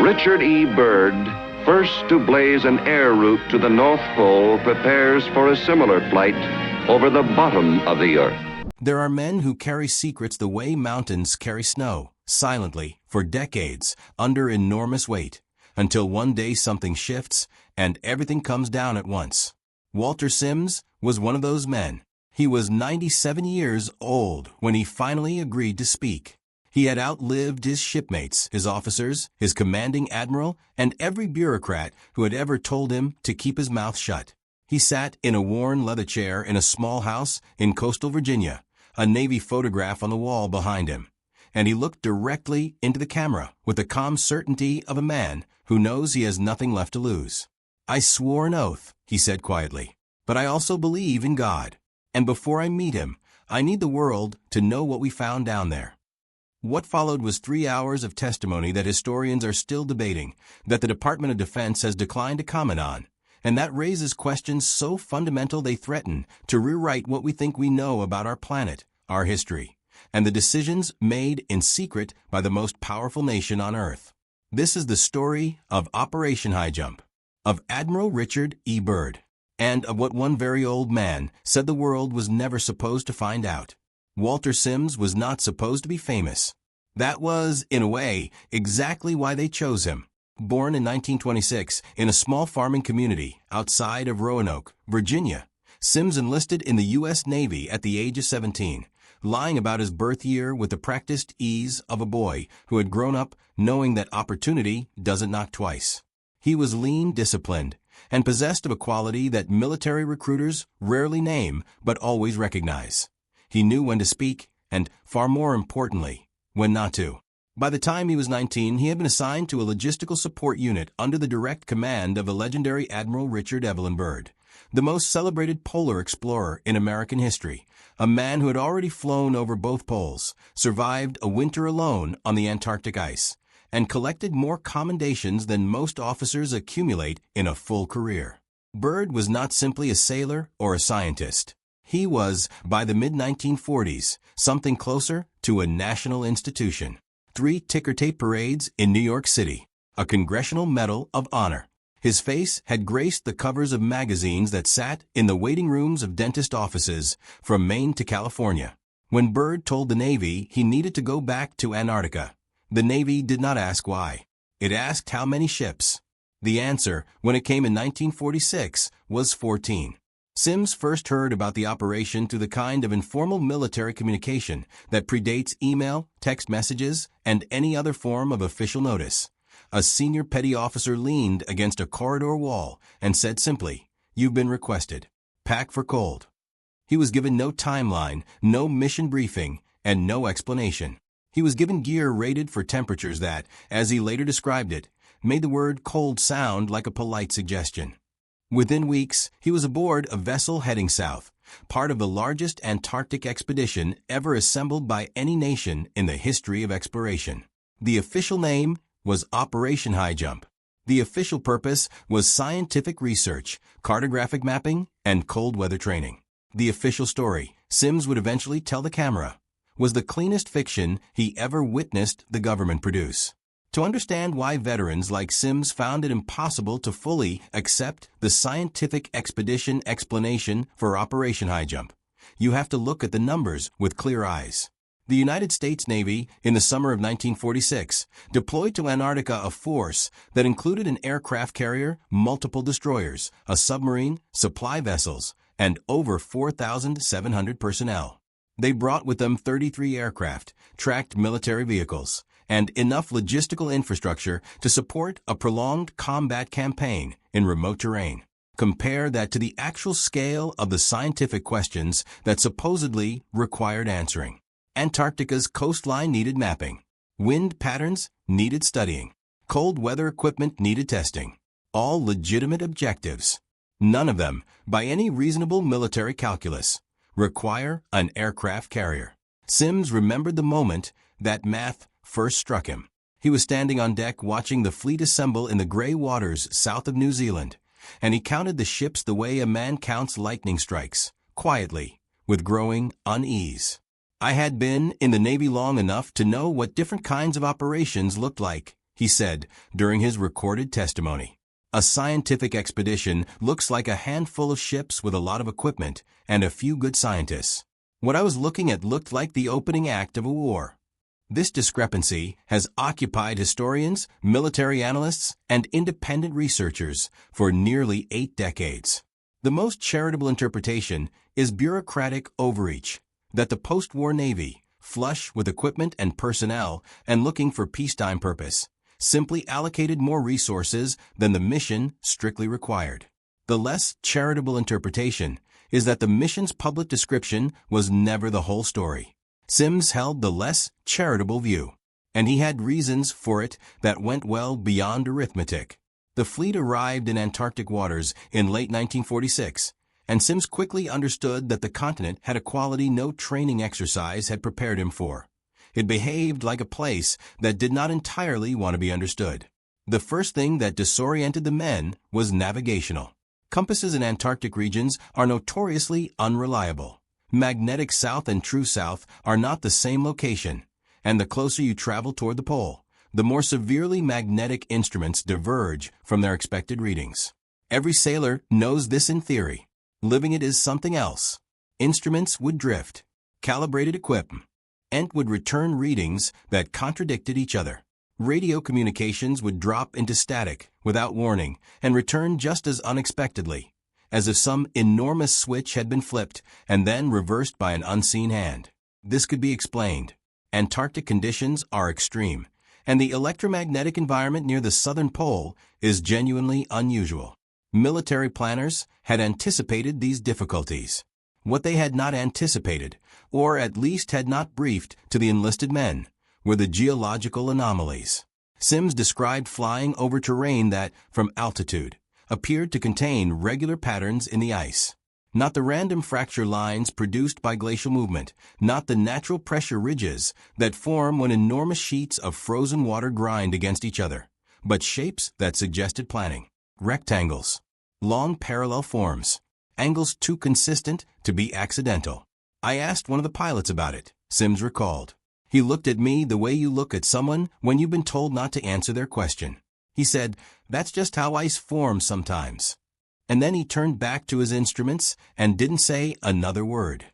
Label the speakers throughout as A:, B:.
A: Richard E. Byrd, first to blaze an air route to the North Pole, prepares for a similar flight over the bottom of the Earth.
B: There are men who carry secrets the way mountains carry snow, silently, for decades, under enormous weight, until one day something shifts and everything comes down at once. Walter Sims was one of those men. He was 97 years old when he finally agreed to speak. He had outlived his shipmates, his officers, his commanding admiral, and every bureaucrat who had ever told him to keep his mouth shut. He sat in a worn leather chair in a small house in coastal Virginia, a Navy photograph on the wall behind him, and he looked directly into the camera with the calm certainty of a man who knows he has nothing left to lose. "I swore an oath," he said quietly, "but I also believe in God. And before I meet him, I need the world to know what we found down there." What followed was 3 hours of testimony that historians are still debating, that the Department of Defense has declined to comment on, and that raises questions so fundamental they threaten to rewrite what we think we know about our planet, our history, and the decisions made in secret by the most powerful nation on Earth. This is the story of Operation High Jump, of Admiral Richard E. Byrd, and of what one very old man said the world was never supposed to find out. Walter Sims was not supposed to be famous. That was, in a way, exactly why they chose him. Born in 1926 in a small farming community outside of Roanoke, Virginia, Sims enlisted in the U.S. Navy at the age of 17, lying about his birth year with the practiced ease of a boy who had grown up knowing that opportunity doesn't knock twice. He was lean, disciplined, and possessed of a quality that military recruiters rarely name but always recognize. He knew when to speak and, far more importantly, when not to. By the time he was 19, he had been assigned to a logistical support unit under the direct command of the legendary Admiral Richard Adm Byrd, the most celebrated polar explorer in American history, a man who had already flown over both poles, survived a winter alone on the Antarctic ice, and collected more commendations than most officers accumulate in a full career. Byrd was not simply a sailor or a scientist. He was, by the mid-1940s, something closer to a national institution. 3 ticker-tape parades in New York City, a Congressional Medal of Honor. His face had graced the covers of magazines that sat in the waiting rooms of dentist offices from Maine to California. When Byrd told the Navy he needed to go back to Antarctica, the Navy did not ask why. It asked how many ships. The answer, when it came in 1946, was 14. Sims first heard about the operation through the kind of informal military communication that predates email, text messages, and any other form of official notice. A senior petty officer leaned against a corridor wall and said simply, "You've been requested. Pack for cold." He was given no timeline, no mission briefing, and no explanation. He was given gear rated for temperatures that, as he later described it, made the word cold sound like a polite suggestion. Within weeks, he was aboard a vessel heading south, part of the largest Antarctic expedition ever assembled by any nation in the history of exploration. The official name was Operation High Jump. The official purpose was scientific research, cartographic mapping, and cold weather training. The official story, Sims would eventually tell the camera, was the cleanest fiction he ever witnessed the government produce. To understand why veterans like Sims found it impossible to fully accept the scientific expedition explanation for Operation High Jump, you have to look at the numbers with clear eyes. The United States Navy, in the summer of 1946, deployed to Antarctica a force that included an aircraft carrier, multiple destroyers, a submarine, supply vessels, and over 4,700 personnel. They brought with them 33 aircraft, tracked military vehicles, and enough logistical infrastructure to support a prolonged combat campaign in remote terrain. Compare that to the actual scale of the scientific questions that supposedly required answering. Antarctica's coastline needed mapping. Wind patterns needed studying. Cold weather equipment needed testing. All legitimate objectives. None of them, by any reasonable military calculus, require an aircraft carrier. Sims remembered the moment that math first struck him. He was standing on deck watching the fleet assemble in the gray waters south of New Zealand, and he counted the ships the way a man counts lightning strikes, quietly, with growing unease. I had been in the Navy long enough to know what different kinds of operations looked like, he said during his recorded testimony. A scientific expedition looks like a handful of ships with a lot of equipment and a few good scientists. What I was looking at looked like the opening act of a war. This discrepancy has occupied historians, military analysts, and independent researchers for nearly 8 decades. The most charitable interpretation is bureaucratic overreach, that the post-war Navy, flush with equipment and personnel and looking for peacetime purpose, simply allocated more resources than the mission strictly required. The less charitable interpretation is that the mission's public description was never the whole story. Sims held the less charitable view, and he had reasons for it that went well beyond arithmetic. The fleet arrived in Antarctic waters in late 1946, and Sims quickly understood that the continent had a quality no training exercise had prepared him for. It behaved like a place that did not entirely want to be understood. The first thing that disoriented the men was navigational. Compasses in Antarctic regions are notoriously unreliable. Magnetic south and true south are not the same location, and the closer you travel toward the pole, the more severely magnetic instruments diverge from their expected readings. Every sailor knows this in theory. Living it is something else. Instruments would drift, calibrated equipment, and would return readings that contradicted each other. Radio communications would drop into static without warning and return just as unexpectedly, as if some enormous switch had been flipped and then reversed by an unseen hand. This could be explained. Antarctic conditions are extreme, and the electromagnetic environment near the southern pole is genuinely unusual. Military planners had anticipated these difficulties. What they had not anticipated, or at least had not briefed to the enlisted men, were the geological anomalies. Sims described flying over terrain that, from altitude, appeared to contain regular patterns in the ice. Not the random fracture lines produced by glacial movement, not the natural pressure ridges that form when enormous sheets of frozen water grind against each other, but shapes that suggested planning. Rectangles, long parallel forms, angles too consistent to be accidental. I asked one of the pilots about it, Sims recalled. He looked at me the way you look at someone when you've been told not to answer their question. He said, "That's just how ice forms sometimes." And then he turned back to his instruments and didn't say another word.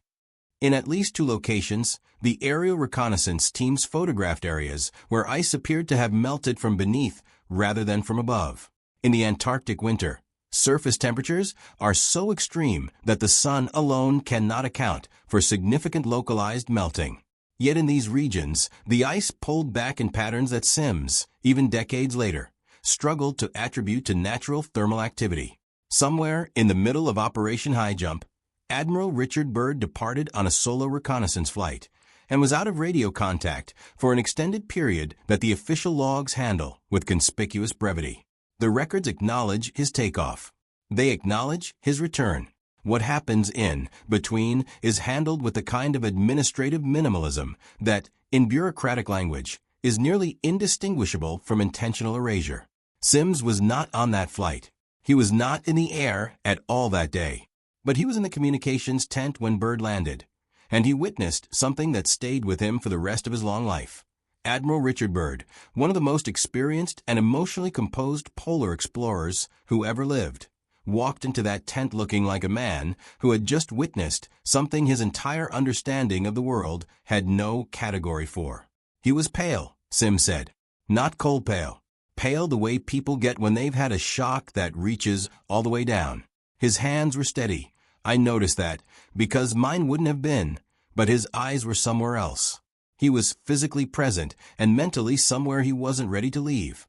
B: In at least 2 locations, the aerial reconnaissance teams photographed areas where ice appeared to have melted from beneath rather than from above. In the Antarctic winter, surface temperatures are so extreme that the sun alone cannot account for significant localized melting. Yet in these regions, the ice pulled back in patterns that Sims, even decades later, struggled to attribute to natural thermal activity. Somewhere in the middle of Operation High Jump, Admiral Richard Byrd departed on a solo reconnaissance flight and was out of radio contact for an extended period that the official logs handle with conspicuous brevity. The records acknowledge his takeoff. They acknowledge his return. What happens in between is handled with the kind of administrative minimalism that, in bureaucratic language, is nearly indistinguishable from intentional erasure. Sims was not on that flight. He was not in the air at all that day. But he was in the communications tent when Byrd landed, and he witnessed something that stayed with him for the rest of his long life. Admiral Richard Byrd, one of the most experienced and emotionally composed polar explorers who ever lived, walked into that tent looking like a man who had just witnessed something his entire understanding of the world had no category for. He was pale, Sims said. Not cold pale. Pale the way people get when they've had a shock that reaches all the way down. His hands were steady. I noticed that, because mine wouldn't have been, but his eyes were somewhere else. He was physically present and mentally somewhere he wasn't ready to leave.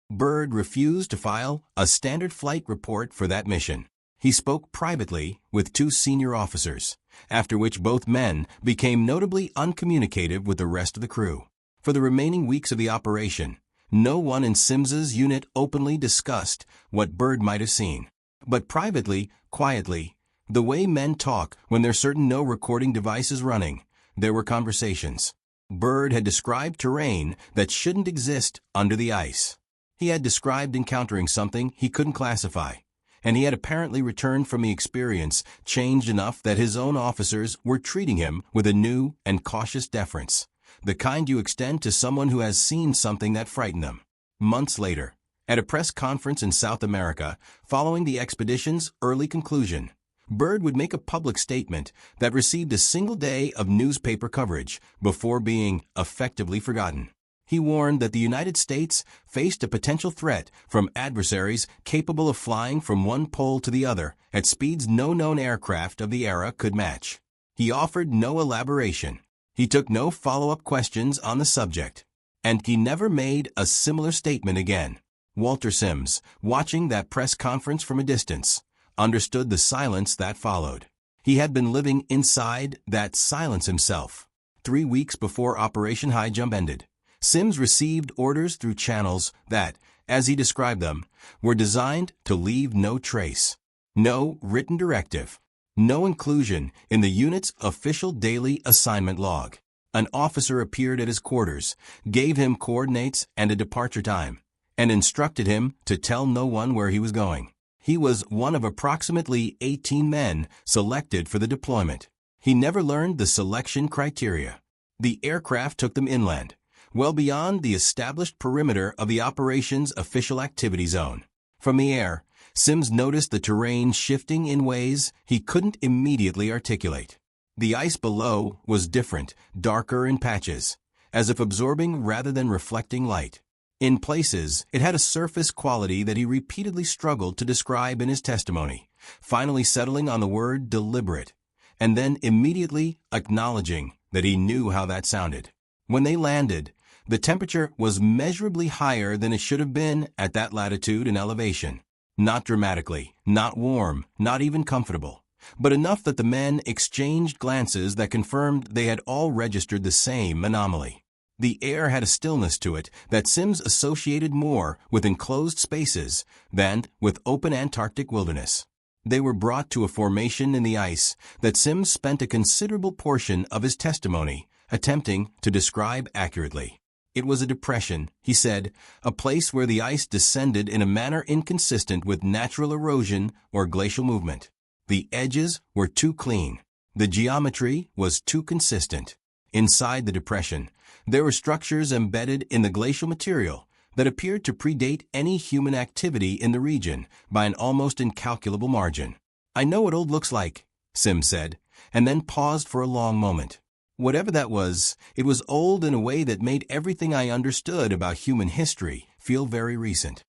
B: Byrd refused to file a standard flight report for that mission. He spoke privately with 2 senior officers, after which both men became notably uncommunicative with the rest of the crew. For the remaining weeks of the operation, no one in Sims's unit openly discussed what Byrd might have seen. But privately, quietly, the way men talk when there's certain no recording devices running, there were conversations. Byrd had described terrain that shouldn't exist under the ice. He had described encountering something he couldn't classify, and he had apparently returned from the experience changed enough that his own officers were treating him with a new and cautious deference, the kind you extend to someone who has seen something that frightened them. months later, at a press conference in South America following the expedition's early conclusion, Byrd would make a public statement that received a single day of newspaper coverage before being effectively forgotten. He warned that the United States faced a potential threat from adversaries capable of flying from one pole to the other at speeds no known aircraft of the era could match. He offered no elaboration. He took no follow-up questions on the subject. And he never made a similar statement again. Walter Sims, watching that press conference from a distance, understood the silence that followed. He had been living inside that silence himself. 3 weeks before Operation High Jump ended, Sims received orders through channels that, as he described them, were designed to leave no trace. No written directive. No inclusion in the unit's official daily assignment log. An officer appeared at his quarters, gave him coordinates and a departure time, and instructed him to tell no one where he was going. He was one of approximately 18 men selected for the deployment. He never learned the selection criteria. The aircraft took them inland, well beyond the established perimeter of the operation's official activity zone. From the air, Sims noticed the terrain shifting in ways he couldn't immediately articulate. The ice below was different, darker in patches, as if absorbing rather than reflecting light. In places, it had a surface quality that he repeatedly struggled to describe in his testimony, finally settling on the word deliberate, and then immediately acknowledging that he knew how that sounded. When they landed, the temperature was measurably higher than it should have been at that latitude and elevation. Not dramatically, not warm, not even comfortable, but enough that the men exchanged glances that confirmed they had all registered the same anomaly. The air had a stillness to it that Sims associated more with enclosed spaces than with open Antarctic wilderness. They were brought to a formation in the ice that Sims spent a considerable portion of his testimony attempting to describe accurately. It was a depression, he said, a place where the ice descended in a manner inconsistent with natural erosion or glacial movement. The edges were too clean. The geometry was too consistent. Inside the depression, there were structures embedded in the glacial material that appeared to predate any human activity in the region by an almost incalculable margin. "I know what old looks like," Sims said, and then paused for a long moment. Whatever that was, it was old in a way that made everything I understood about human history feel very recent.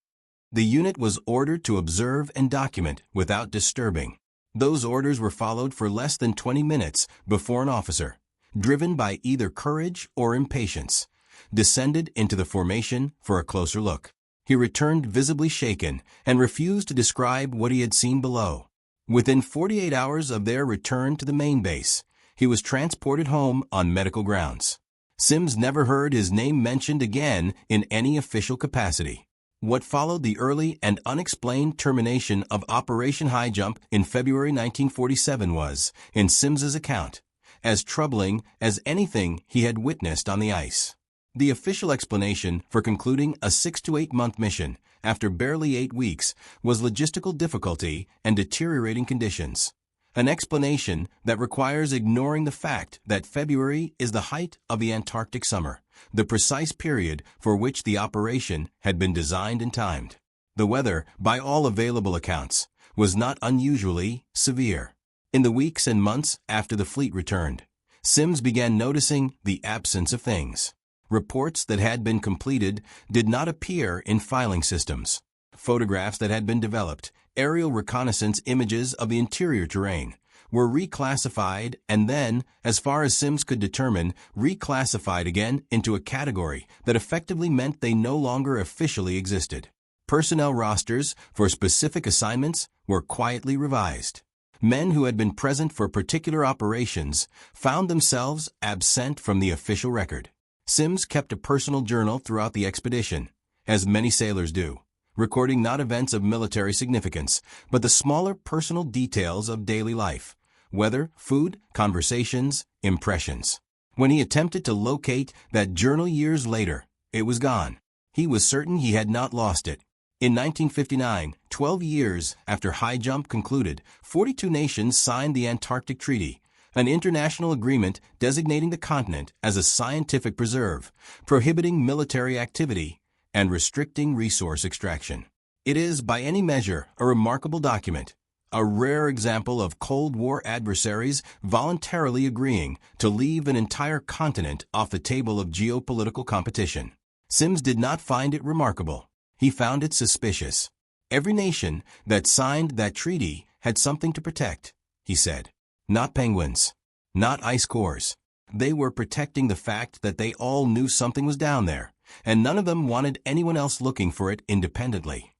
B: The unit was ordered to observe and document without disturbing. Those orders were followed for less than 20 minutes before an officer, driven by either courage or impatience, descended into the formation for a closer look. He returned visibly shaken and refused to describe what he had seen below. Within 48 hours of their return to the main base, he was transported home on medical grounds. Sims never heard his name mentioned again in any official capacity. What followed the early and unexplained termination of Operation High Jump in February 1947 was, in Sims's account, as troubling as anything he had witnessed on the ice. The official explanation for concluding a 6 to 8 month mission after barely 8 weeks was logistical difficulty and deteriorating conditions. An explanation that requires ignoring the fact that February is the height of the Antarctic summer, the precise period for which the operation had been designed and timed. The weather, by all available accounts, was not unusually severe. In the weeks and months after the fleet returned, Sims began noticing the absence of things. Reports that had been completed did not appear in filing systems. Photographs that had been developed, aerial reconnaissance images of the interior terrain, were reclassified and then, as far as Sims could determine, reclassified again into a category that effectively meant they no longer officially existed. Personnel rosters for specific assignments were quietly revised. Men who had been present for particular operations found themselves absent from the official record. Sims kept a personal journal throughout the expedition, as many sailors do, recording not events of military significance, but the smaller personal details of daily life, weather, food, conversations, impressions. When he attempted to locate that journal years later, it was gone. He was certain he had not lost it. In 1959, 12 years after High Jump concluded, 42 nations signed the Antarctic Treaty, an international agreement designating the continent as a scientific preserve, prohibiting military activity, and restricting resource extraction. It is, by any measure, a remarkable document, a rare example of Cold War adversaries voluntarily agreeing to leave an entire continent off the table of geopolitical competition. Sims did not find it remarkable. He found it suspicious. Every nation that signed that treaty had something to protect, he said. Not penguins. Not ice cores. They were protecting the fact that they all knew something was down there, and none of them wanted anyone else looking for it independently.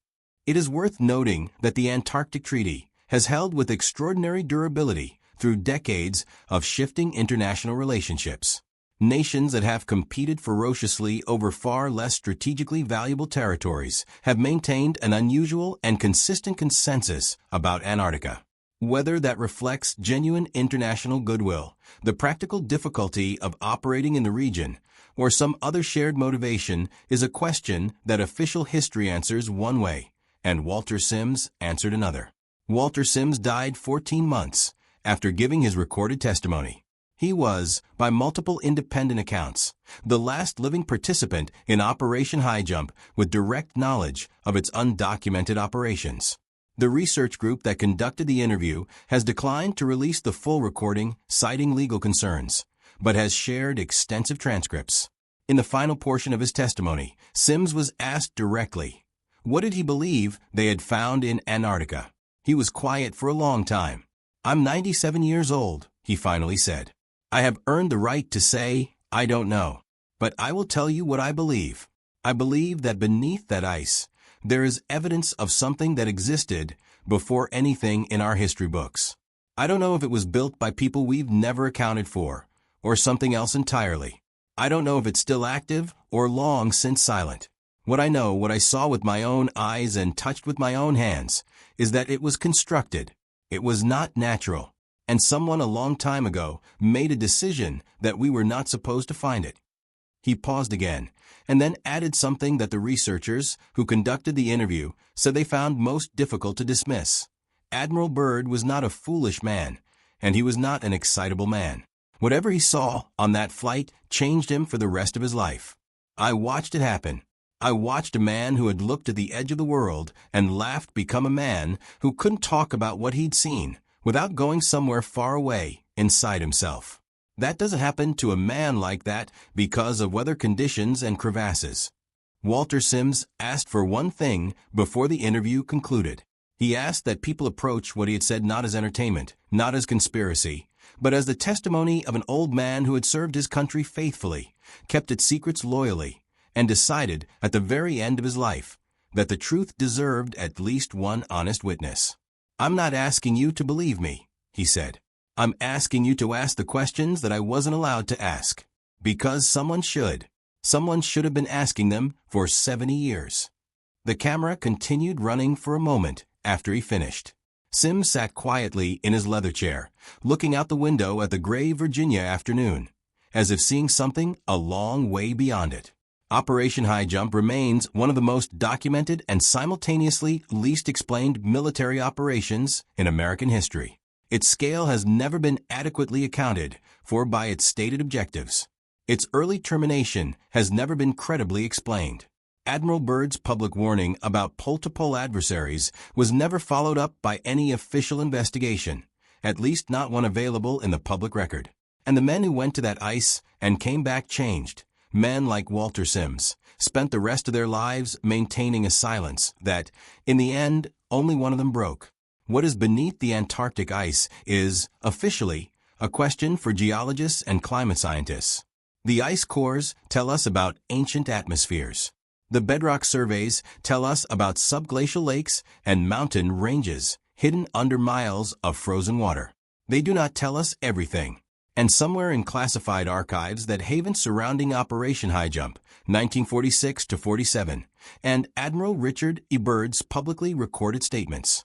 B: It is worth noting that the Antarctic Treaty has held with extraordinary durability through decades of shifting international relationships. Nations that have competed ferociously over far less strategically valuable territories have maintained an unusual and consistent consensus about Antarctica. Whether that reflects genuine international goodwill, the practical difficulty of operating in the region, or some other shared motivation is a question that official history answers one way, and Walter Sims answered another. Walter Sims died 14 months after giving his recorded testimony. He was, by multiple independent accounts, the last living participant in Operation High Jump with direct knowledge of its undocumented operations. The research group that conducted the interview has declined to release the full recording, citing legal concerns, but has shared extensive transcripts. In the final portion of his testimony, Sims was asked directly, what did he believe they had found in Antarctica? He was quiet for a long time. I'm 97 years old, he finally said. I have earned the right to say, I don't know. But I will tell you what I believe. I believe that beneath that ice, there is evidence of something that existed before anything in our history books. I don't know if it was built by people we've never accounted for, or something else entirely. I don't know if it's still active or long since silent. What I know, what I saw with my own eyes and touched with my own hands, is that it was constructed. It was not natural. And someone a long time ago made a decision that we were not supposed to find it. He paused again, and then added something that the researchers who conducted the interview said they found most difficult to dismiss. Admiral Byrd was not a foolish man, and he was not an excitable man. Whatever he saw on that flight changed him for the rest of his life. I watched it happen. I watched a man who had looked at the edge of the world and laughed become a man who couldn't talk about what he'd seen without going somewhere far away inside himself. That doesn't happen to a man like that because of weather conditions and crevasses. Walter Sims asked for one thing before the interview concluded. He asked that people approach what he had said not as entertainment, not as conspiracy, but as the testimony of an old man who had served his country faithfully, kept its secrets loyally, and decided at the very end of his life that the truth deserved at least one honest witness. I'm not asking you to believe me, he said. I'm asking you to ask the questions that I wasn't allowed to ask. Because someone should. Someone should have been asking them for 70 years. The camera continued running for a moment after he finished. Sims sat quietly in his leather chair, looking out the window at the gray Virginia afternoon, as if seeing something a long way beyond it. Operation High Jump remains one of the most documented and simultaneously least explained military operations in American history. Its scale has never been adequately accounted for by its stated objectives. Its early termination has never been credibly explained. Admiral Byrd's public warning about pole-to-pole adversaries was never followed up by any official investigation, at least not one available in the public record. And the men who went to that ice and came back changed. Men like Walter Sims spent the rest of their lives maintaining a silence that, in the end, only one of them broke. What is beneath the Antarctic ice is, officially, a question for geologists and climate scientists. The ice cores tell us about ancient atmospheres. The bedrock surveys tell us about subglacial lakes and mountain ranges hidden under miles of frozen water. They do not tell us everything. And somewhere in classified archives that haven surrounding Operation High Jump, 1946 to 47, and Admiral Richard E. Byrd's publicly recorded statements,